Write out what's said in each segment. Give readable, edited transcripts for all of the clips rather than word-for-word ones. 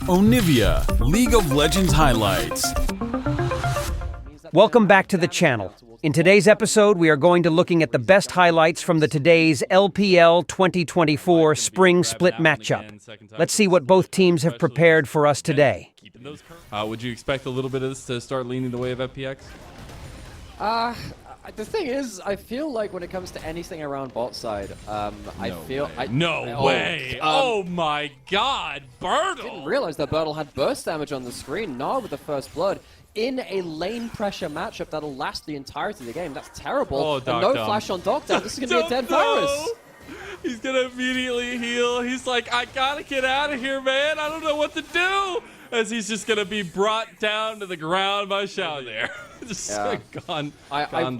Onivia, League of Legends highlights. Welcome back to the channel. In today's episode, we are going to looking at the best highlights from the today's LPL 2024 Spring Split matchup. Let's see what both teams have prepared for us today. Would you expect a little bit of this to start leaning the way of FPX? The thing is, I feel like when it comes to anything around bot side, No way! Oh my god, Bertle! Didn't realize that Bertle had burst damage on the screen, Gnar with the first blood. In a lane pressure matchup that'll last the entirety of the game. That's terrible. Oh, And no flash on Doctor. This is going to be a dead virus. He's going to immediately heal. He's like, I gotta get out of here, man. I don't know what to do. As he's just going to be brought down to the ground by Xiao there. Just gone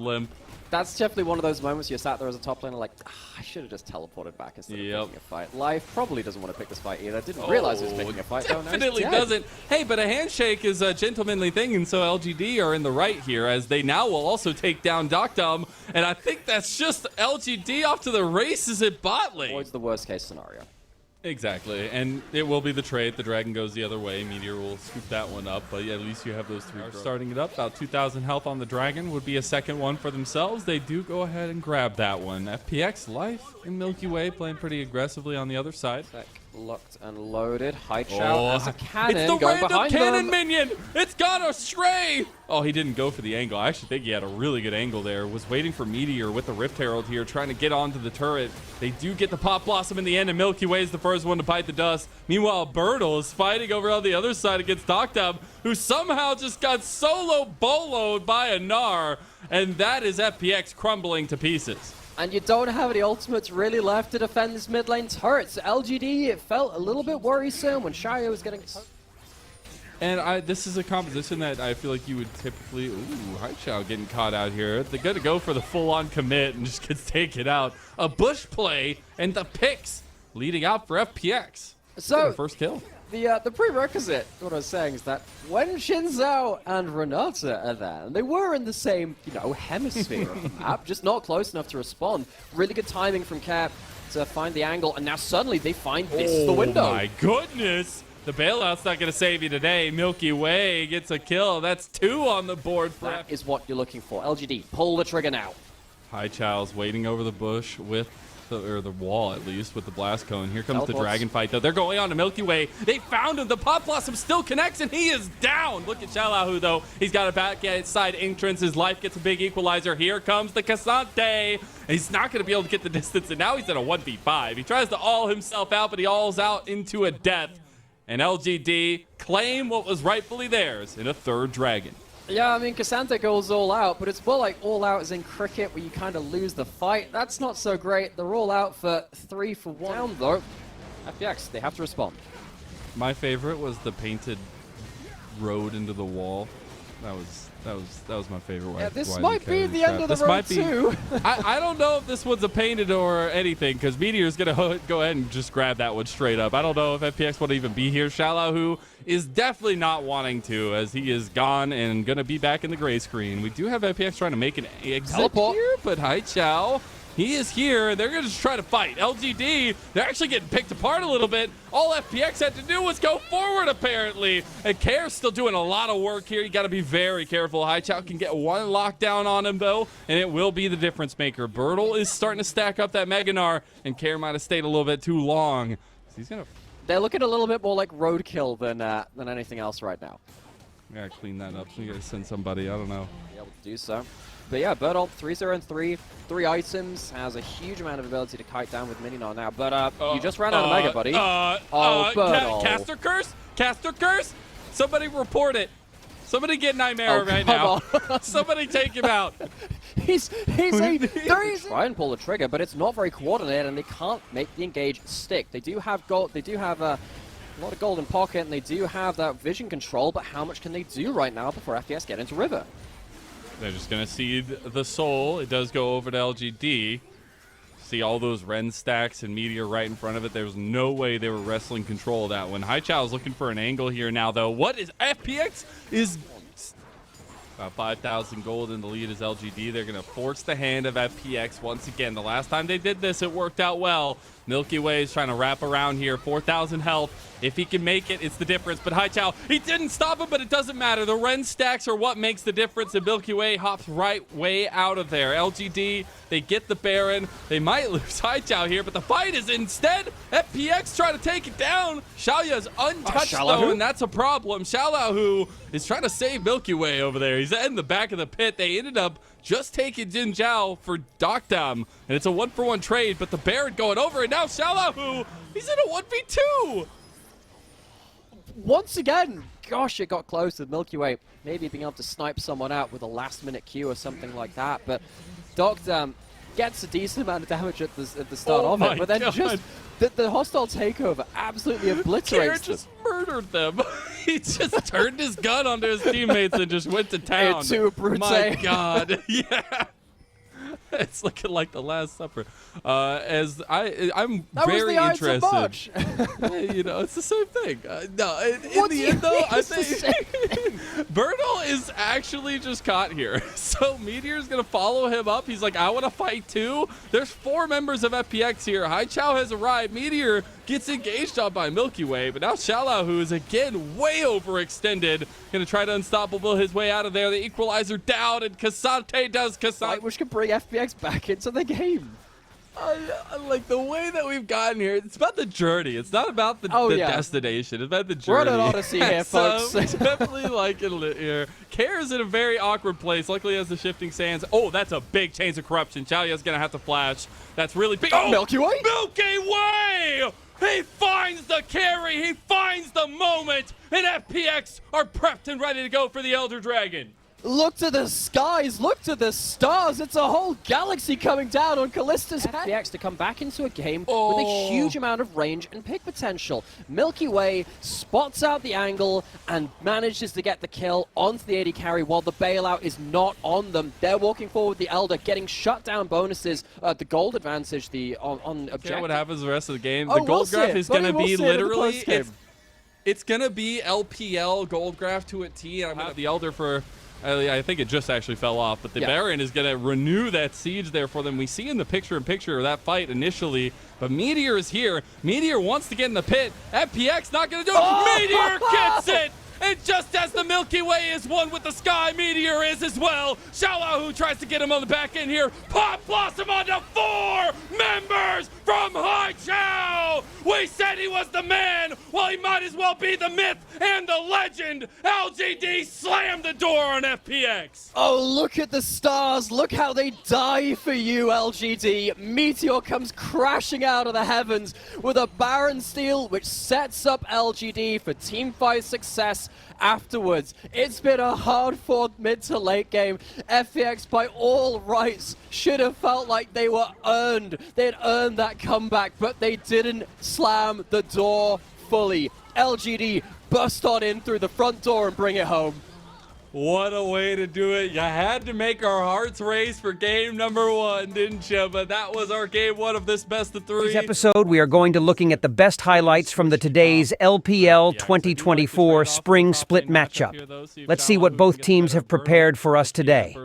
limp. That's definitely one of those moments you're sat there as a top laner like, I should have just teleported back instead of picking a fight. Life probably doesn't want to pick this fight either. Didn't realize he was picking a fight. Definitely doesn't. Hey, but a handshake is a gentlemanly thing, and so LGD are in the right here as they now will also take down Doctum. And I think that's just LGD off to the races at bot lane. Avoids the worst case scenario. Exactly, and it will be the trade. The dragon goes the other way. Meteor will scoop that one up, but yeah, at least you have those three starting it up. About 2,000 health on the dragon would be a second one for themselves. They do go ahead and grab that one. FPX Life in Milky Way playing pretty aggressively on the other side. Locked and loaded. Highchow as a cannon. It's the going random behind cannon them. minion. It's gone astray. Oh, he didn't go for the angle. I actually think he had a really good angle there. Was waiting for Meteor with the Rift Herald here, trying to get onto the turret. They do get the Pop Blossom in the end, and Milky Way is the first one to bite the dust. Meanwhile, Bertle is fighting over on the other side against Doctum, who somehow just got solo boloed by a Gnar, and that is FPX crumbling to pieces. And you don't have any ultimates really left to defend this mid lane turret. So LGD, it felt a little bit worrisome when Shio was getting... And this is a composition that I feel like you would typically... Ooh, Haichao getting caught out here. They're going to go for the full-on commit and just gets taken out. A bush play and the picks leading out for FPX. So, first kill. The prerequisite, what I was saying, is that when Shinzao and Renata are there, and they were in the same, hemisphere of the map, just not close enough to respond. Really good timing from Cap to find the angle, and now suddenly they find this is the window. Oh my goodness! The bailout's not going to save you today. Milky Way gets a kill. That's 2 on the board for That is what you're looking for. LGD, pull the trigger now. Haichao's waiting over the bush with the wall, at least, with the blast cone. Here comes the dragon fight, though. They're going on to Milky Way. They found him. The Pop Blossom still connects, and he is down. Look at Xiaolahu, though. He's got a backside entrance. His life gets a big equalizer. Here comes the Cassante. He's not going to be able to get the distance, and now he's in a 1v5. He tries to all himself out, but he alls out into a death. And LGD claim what was rightfully theirs in a third dragon. Yeah, I mean, Cassandra goes all out, but it's more like all out as in cricket where you kind of lose the fight. That's not so great. They're all out for 3 for 1. Down, though. FPX, they have to respond. My favorite was the painted road into the wall. That was my favorite one. Yeah, this might be the end of the road, too. I don't know if this one's a painted or anything, because Meteor's going to go ahead and just grab that one straight up. I don't know if FPX would even be here. Xiaolahu is definitely not wanting to, as he is gone and going to be back in the gray screen. We do have FPX trying to make an exit here, but Haichao, he is here, and they're going to just try to fight. LGD, they're actually getting picked apart a little bit. All FPX had to do was go forward, apparently. And Kair's still doing a lot of work here. You got to be very careful. Haichao can get one lockdown on him, though, and it will be the difference maker. Bertle is starting to stack up that Mega Gnar, and Kair might have stayed a little bit too long. So he's going to... They're looking a little bit more like roadkill than anything else right now. Yeah, clean that up. We got to send somebody. I don't know. Be able to do so. But yeah, Bertle, 3-0 and 3. 3 items, has a huge amount of ability to kite down with Mini Gnar now. But you just ran out of Mega, buddy. Bertle. Caster Curse? Caster Curse? Somebody report it. Somebody get Nightmare right now. Somebody take him out. He's try and pull the trigger, but it's not very coordinated, and they can't make the engage stick. They do have gold. They do have a lot of gold in pocket, and they do have that vision control. But how much can they do right now before FPX get into River? They're just going to seed the soul. It does go over to LGD. See all those Ren stacks and Meteor right in front of it. There's no way they were wrestling control of that one. Haichao is looking for an angle here now, though. What is FPX? Is about 5,000 gold in the lead is LGD. They're going to force the hand of FPX once again. The last time they did this, it worked out well. Milky Way is trying to wrap around here. 4,000 health. If he can make it, it's the difference. But Haichao, he didn't stop him, but it doesn't matter. The Ren stacks are what makes the difference, and Milky Way hops right way out of there. LGD, they get the Baron. They might lose Haichao here, but the fight is instead FPX trying to take it down. Xiaoya's untouched, though, and that's a problem. Xiaolahu is trying to save Milky Way over there. He's in the back of the pit. They ended up just taking Jin Zhao for Dokdam, and it's a 1-for-1 trade, but the Baron going over, and now Xiaolahu, he's in a 1v2. Once again, gosh, it got close with Milky Way maybe being able to snipe someone out with a last-minute Q or something like that, but Dokdam gets a decent amount of damage at the start of it, but then just the hostile takeover absolutely obliterates them. Just murdered them. He just turned his gun onto his teammates and just went to town. My God, yeah. It's looking like the Last Supper. I'm very interested. You know, it's the same thing. No, in the end, though, I think Bertle is actually just caught here. So Meteor's gonna follow him up. He's like, I want to fight too. There's 4 members of FPX here. Haichao has arrived. Meteor gets engaged on by Milky Way, but now Xiaolahu is again way overextended. Gonna try to unstoppable his way out of there. The equalizer down, and Kasante does Kasante. Which can bring FPX back into the game. I like the way that we've gotten here. It's about the journey. It's not about the destination. It's about the journey. We're on an odyssey here, folks. So definitely like it here. Kare's in a very awkward place. Luckily, has the shifting sands. Oh, that's a big chains of corruption. Xiaoya's gonna have to flash. That's really big. Oh, Milky Way! Milky Way! He finds the carry. He finds the moment. And FPX are prepped and ready to go for the Elder Dragon. Look to the skies, look to the stars. It's a whole galaxy coming down on Callista's head. FPX to come back into a game with a huge amount of range and pick potential. Milky Way spots out the angle and manages to get the kill onto the AD carry while the bailout is not on them. They're walking forward with the Elder, getting shut down bonuses, the gold advantage, the on objective. Yeah, what happens the rest of the game? The gold graph is going to be literally, it's going to be LPL gold graph to a T. I'm going to have the Elder for... I think it just actually fell off, but the Baron is going to renew that siege there for them. We see in the picture-in-picture of that fight initially, but Meteor is here. Meteor wants to get in the pit. FPX not going to do it. Meteor gets it! And just as the Milky Way is one with the sky, Meteor is as well. Xiaolahu tries to get him on the back end here. Pop Blossom onto 4 members from Haichao. We said he was the man. Well, he might as well be the myth and the legend. LGD slammed the door on FPX. Oh, look at the stars. Look how they die for you, LGD. Meteor comes crashing out of the heavens with a Baron steal, which sets up LGD for teamfight success. Afterwards, it's been a hard-fought mid to late game. FPX, by all rights, should have felt like they were earned. They'd earned that comeback, but they didn't slam the door fully. LGD bust on in through the front door and bring it home. What a way to do it. You had to make our hearts race for game number 1, didn't you? But that was our game 1 of this best of 3. This episode, we are going to looking at the best highlights from the today's LPL 2024 Spring Split matchup. Let's see what both teams have prepared for us today.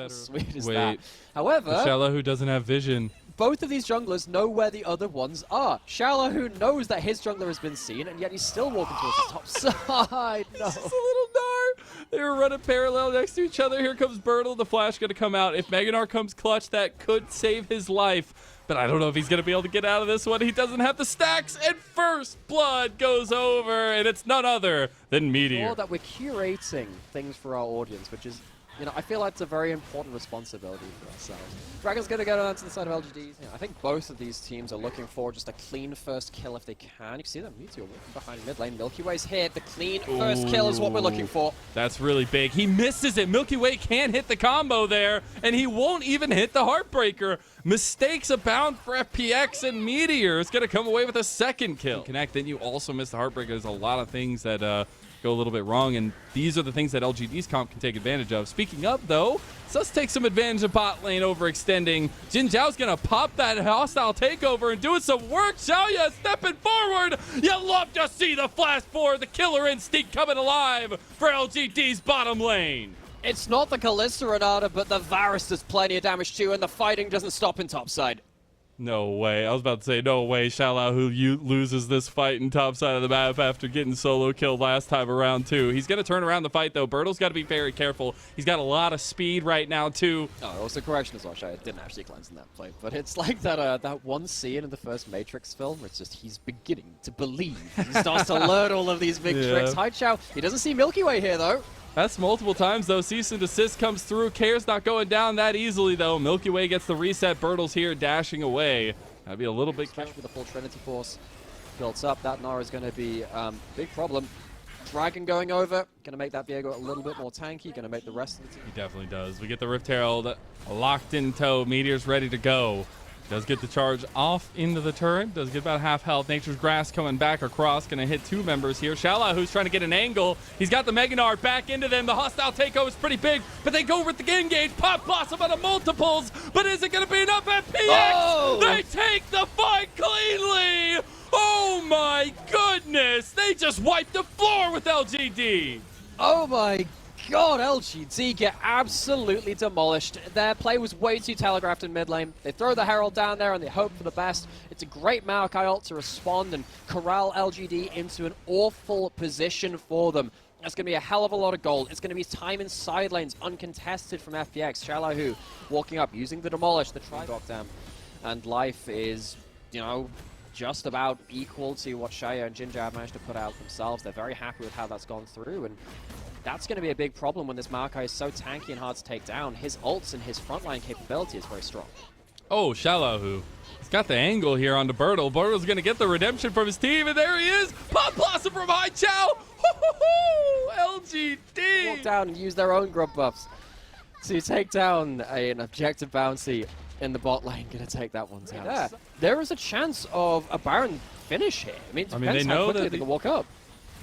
Sweet as that. However, Xiaolahu doesn't have vision. Both of these junglers know where the other ones are. Xiaolahu knows that his jungler has been seen, and yet he's still walking towards the top side. No. It's just a little dart. They were running parallel next to each other. Here comes Bertle. The flash going to come out. If Meganar comes clutch, that could save his life. But I don't know if he's going to be able to get out of this one. He doesn't have the stacks, and first blood goes over, and it's none other than Meteor. More that we're curating things for our audience, which is, you know, I feel like it's a very important responsibility for ourselves. Dragon's going to go down to the side of LGD. You know, I think both of these teams are looking for just a clean first kill if they can. You can see that Meteor walking behind mid lane. Milky Way's hit. The clean first kill is what we're looking for. That's really big. He misses it. Milky Way can't hit the combo there, and he won't even hit the Heartbreaker. Mistakes abound for FPX, and Meteor is going to come away with a second kill. Connect, then you also miss the Heartbreaker. There's a lot of things that go a little bit wrong, and these are the things that LGD's comp can take advantage of. Speaking of, though, Sus takes some advantage of bot lane overextending. Jin Zhao's gonna pop that hostile takeover and doing some work. Xiaoya stepping forward. You love to see the flash forward, the killer instinct coming alive for LGD's bottom lane. It's not the Kalista Renata, but the Varus does plenty of damage too, and the fighting doesn't stop in topside. No way. I was about to say, no way. Xiaolao who loses this fight in top side of the map after getting solo killed last time around, too. He's going to turn around the fight, though. Bertle's got to be very careful. He's got a lot of speed right now, too. Oh, also correction as well, I didn't actually cleanse in that play, but it's like that one scene in the first Matrix film where it's just he's beginning to believe. He starts to learn all of these big tricks. Haichao, he doesn't see Milky Way here, though. That's multiple times, though. Cease and desist comes through. Care's not going down that easily, though. Milky Way gets the reset. Bertle's here dashing away. That'd be a little bit... Especially with the full Trinity Force built up, that Nara is going to be a big problem. Dragon going over, going to make that Viego a little bit more tanky, going to make the rest of the team... He definitely does. We get the Rift Herald locked in tow. Meteor's ready to go. Does get the charge off into the turret. Does get about half health. Nature's Grass coming back across. Going to hit two members here. Xiaolao, who's trying to get an angle. He's got the Mega Gnar back into them. The hostile takeover is pretty big, but they go with the engage. Pop Blossom out of multiples, but is it going to be enough? FPX! Oh! They take the fight cleanly! Oh my goodness! They just wiped the floor with LGD! Oh my God, LGD get absolutely demolished. Their play was way too telegraphed in mid lane. They throw the Herald down there and they hope for the best. It's a great Maokai ult to respond and corral LGD into an awful position for them. That's going to be a hell of a lot of gold. It's going to be time in side lanes uncontested from FPX. Xiaolao walking up, using the demolish, the tri-lockdown. And life is, you know, just about equal to what Shaya and Jinja have managed to put out themselves. They're very happy with how that's gone through, and that's going to be a big problem when this Maokai is so tanky and hard to take down. His ults and his frontline capability is very strong. Oh, Xiaolao, he's got the angle here onto Bertle. Bertle's going to get the redemption from his team, and there he is! Pop Blossom from Haichao! LGD! Walk down and use their own grub buffs to take down an objective bouncy in the bot lane. Going to take that one down. There is a chance of a Baron finish here. I mean, it depends how quickly they can walk up.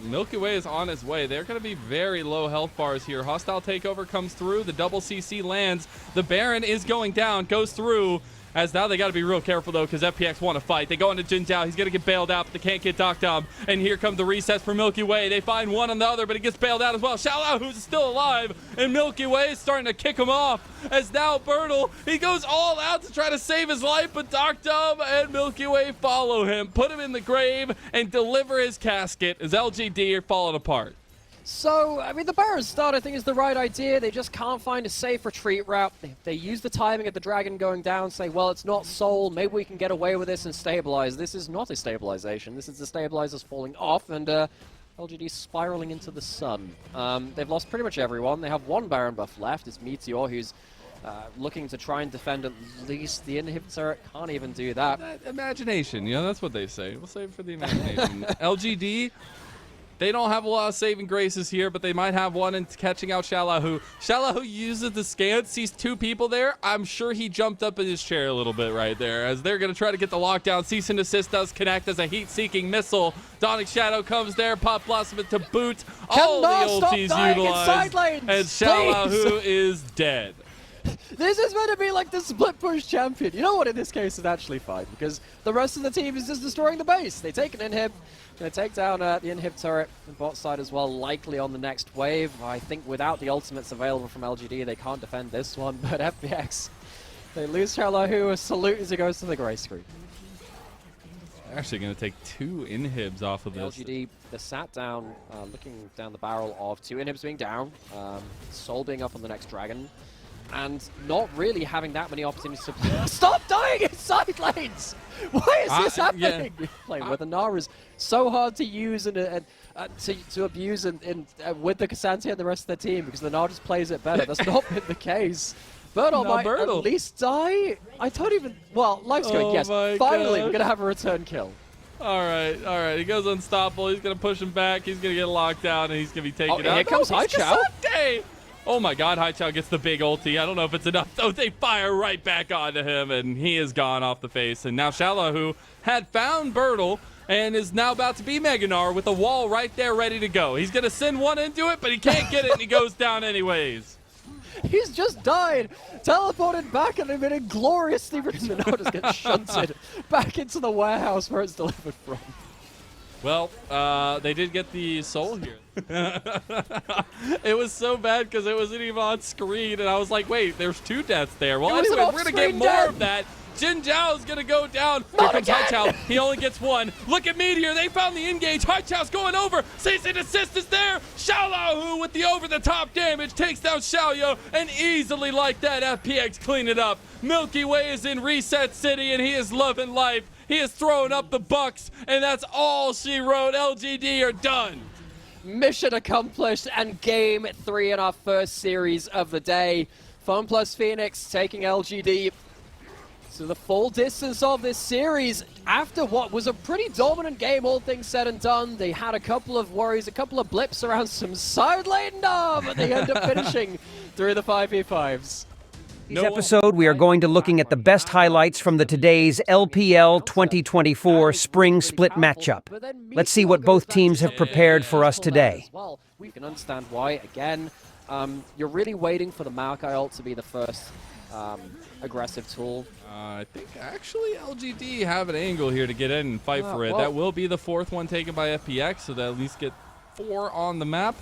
Milky Way is on its way. They're going to be very low health bars here. Hostile takeover comes through. The double CC lands. The Baron is going down, goes through. As now they got to be real careful, though, because FPX want to fight. They go into Jin Zhao. He's going to get bailed out, but they can't get Doc Dom. And here come the resets for Milky Way. They find one on the other, but he gets bailed out as well. Xiaolao, who's still alive, and Milky Way is starting to kick him off. As now Bertle, he goes all out to try to save his life, but Doc Dom and Milky Way follow him, put him in the grave, and deliver his casket as LGD are falling apart. So, I mean, the Baron start, I think, is the right idea. They just can't find a safe retreat route. They use the timing of the Dragon going down, say, well, it's not Soul. Maybe we can get away with this and stabilize. This is not a stabilization. This is the stabilizers falling off, and LGD spiraling into the sun. They've lost pretty much everyone. They have one Baron buff left. It's Meteor, who's looking to try and defend at least the inhibitor. Can't even do that. Imagination, you know, that's what they say. We'll save it for the imagination. LGD... They don't have a lot of saving graces here, but they might have one in catching out Xiaolao. Xiaolao uses the scan, sees two people there. I'm sure he jumped up in his chair a little bit right there as they're going to try to get the lockdown. Cease and desist does connect as a heat-seeking missile. Dawning Shadow comes there. Pop Blossom to boot. All the ultis utilized. And Xiaolao is dead. This is going to be like the split push champion. You know what, in this case, it's actually fine, because the rest of the team is just destroying the base. They take an inhib, going to take down the inhib turret and bot side as well, likely on the next wave. I think without the ultimates available from LGD, they can't defend this one, but FPX, they lose Xiaolao, a salute as he goes to the gray screen. They're actually going to take two inhibs off of this. LGD, they're sat down, looking down the barrel of two inhibs being down, Soul being up on the next dragon, and not really having that many opportunities to play. Stop dying in side lanes! Why is this happening? Yeah. Playing with the Nara is so hard to use and to abuse with the K'Sante and the rest of the team, because the Nara just plays it better. That's not been the case. Bertle might at least die. I don't even... Well, life's going, yes. Finally, we're going to have a return kill. All right. He goes unstoppable. He's going to push him back. He's going to get locked down, and he's going to be taken out. Here comes Haichao. Oh my god, Haichao gets the big ulti. I don't know if it's enough, though. They fire right back onto him, and he is gone off the face. And now Xiaolao, who had found Bertle and is now about to be Mega Gnar with a wall right there ready to go. He's going to send one into it, but he can't get it, and he goes down anyways. He's just died, teleported back, and they've been ingloriously returned. Now just get shunted back into the warehouse where it's delivered from. Well, they did get the soul here. It was so bad because it wasn't even on screen, and I was like, wait, there's two deaths there. Well, anyway, we're going to get more of that. Jin Zhao's gonna go down. Here comes Haichao. He only gets one. Look at Meteor. They found the engage. Haichao's going over. Cease and desist is there. Xiaolahu with the over-the-top damage takes down Xiaoyu, and easily like that, FPX clean it up. Milky Way is in Reset City, and he is loving life. He is throwing up the bucks, and that's all she wrote. LGD are done. Mission accomplished, and game 3 in our first series of the day. FunPlus Phoenix taking LGD to the full distance of this series after what was a pretty dominant game, all things said and done. They had a couple of worries, a couple of blips around some side lane, but they end up finishing through the 5v5s. This episode, we are going to looking at the best highlights from the today's LPL 2024 Spring Split matchup. Let's see what both teams have prepared for us today. Well, we can understand why. Again, you're really waiting for the Maokai ult to be the first aggressive tool. I think actually LGD have an angle here to get in and fight for it. Well, that will be the 4th one taken by FPX, so they'll at least get 4 on the map.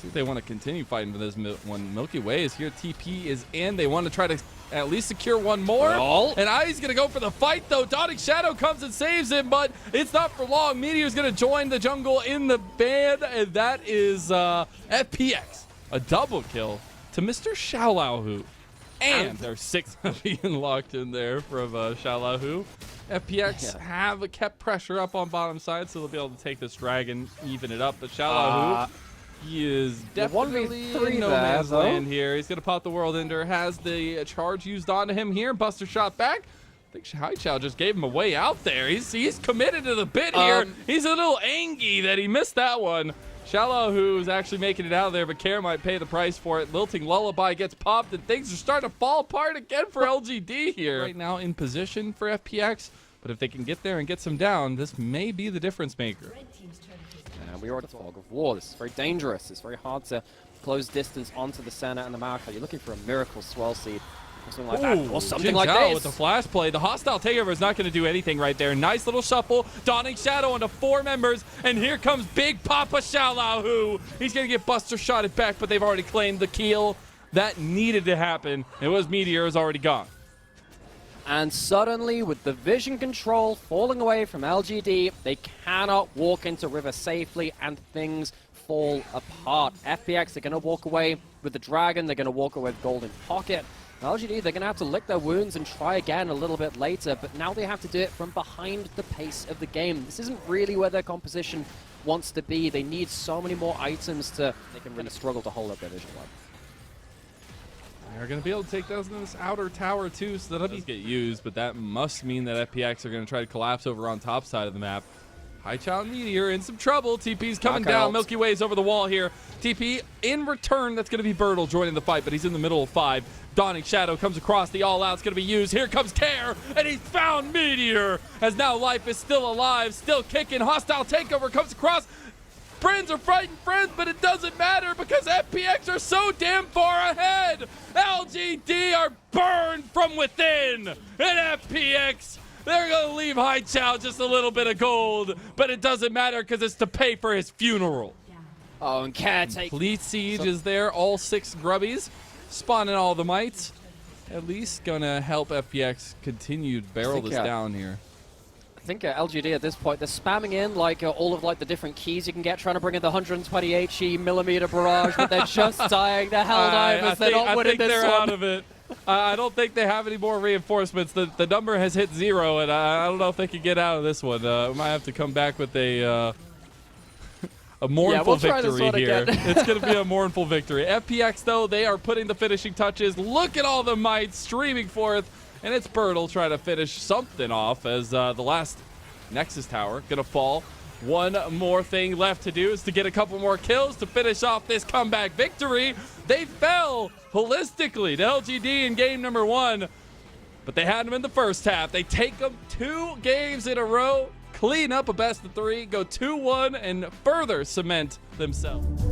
See if they want to continue fighting for this one. Milky Way is here. TP is in. They want to try to at least secure one more. And Ai's going to go for the fight, though. Dawning Shadow comes and saves him, but it's not for long. Meteor's going to join the jungle in the ban, and that is FPX. A double kill to Mr. Xiaolahu. And there's 6 being locked in there from Xiaolahu. FPX have kept pressure up on bottom side, so they'll be able to take this dragon, even it up. But Xiaolahu, he is definitely in no man's land here. He's going to pop the World Ender, has the charge used onto him here. Buster shot back. I think Haichao just gave him a way out there. He's committed to the bit here. He's a little angry that he missed that one. Xiaolahu is actually making it out of there, but Care might pay the price for it. Lilting Lullaby gets popped, and things are starting to fall apart again for LGD here. Right now in position for FPX, but if they can get there and get some down, this may be the difference maker. And we are at the fog of war. This is very dangerous. It's very hard to close distance onto the center and the Maokai. You're looking for a miracle swell seed. Or something like that. Or something like this. With the flash play. The hostile takeover is not going to do anything right there. Nice little shuffle. Dawning Shadow onto 4 members. And here comes Big Papa Xiaolahu. He's going to get Buster shotted back, but they've already claimed the kill. That needed to happen. It was Meteor is already gone. And suddenly, with the vision control falling away from LGD, they cannot walk into River safely, and things fall apart. FPX are going to walk away with the Dragon. They're going to walk away with Golden Pocket. LGD, they're going to have to lick their wounds and try again a little bit later, but now they have to do it from behind the pace of the game. This isn't really where their composition wants to be. They need so many more items to... They can really struggle to hold up their vision well. They're going to be able to take down this outer tower too, so that'll get used, but that must mean that FPX are going to try to collapse over on top side of the map. Haichao and Meteor in some trouble. TP's coming down. Milky Way's over the wall here. TP in return, that's going to be Bertle joining the fight, but he's in the middle of 5. Dawning Shadow comes across. The all-out's going to be used. Here comes Care, and he's found Meteor, as now Life is still alive, still kicking. Hostile takeover comes across. Friends are fighting friends, but it doesn't matter because FPX are so damn far ahead. LGD are burned from within, and FPX, they're going to leave Haichao just a little bit of gold, but it doesn't matter because it's to pay for his funeral. Oh, and Caretaker. Complete Siege is there, all 6 grubbies, spawning all the mites. At least going to help FPX continue to barrel this down here. I think LGD at this point, they're spamming in like all of like the different keys you can get, trying to bring in the 120 HE millimeter barrage, but they're just dying. The Helldivers, they're not winning this one. I think they're out of it. I don't think they have any more reinforcements. The number has hit 0, and I don't know if they can get out of this one. We might have to come back with a mournful victory here. It's going to be a mournful victory. FPX, though, they are putting the finishing touches. Look at all the might streaming forth. And it's Bertle trying to finish something off as the last Nexus Tower going to fall. One more thing left to do is to get a couple more kills to finish off this comeback victory. They fell holistically to LGD in game number 1, but they had them in the first half. They take them 2 games in a row, clean up a best of 3, go 2-1, and further cement themselves.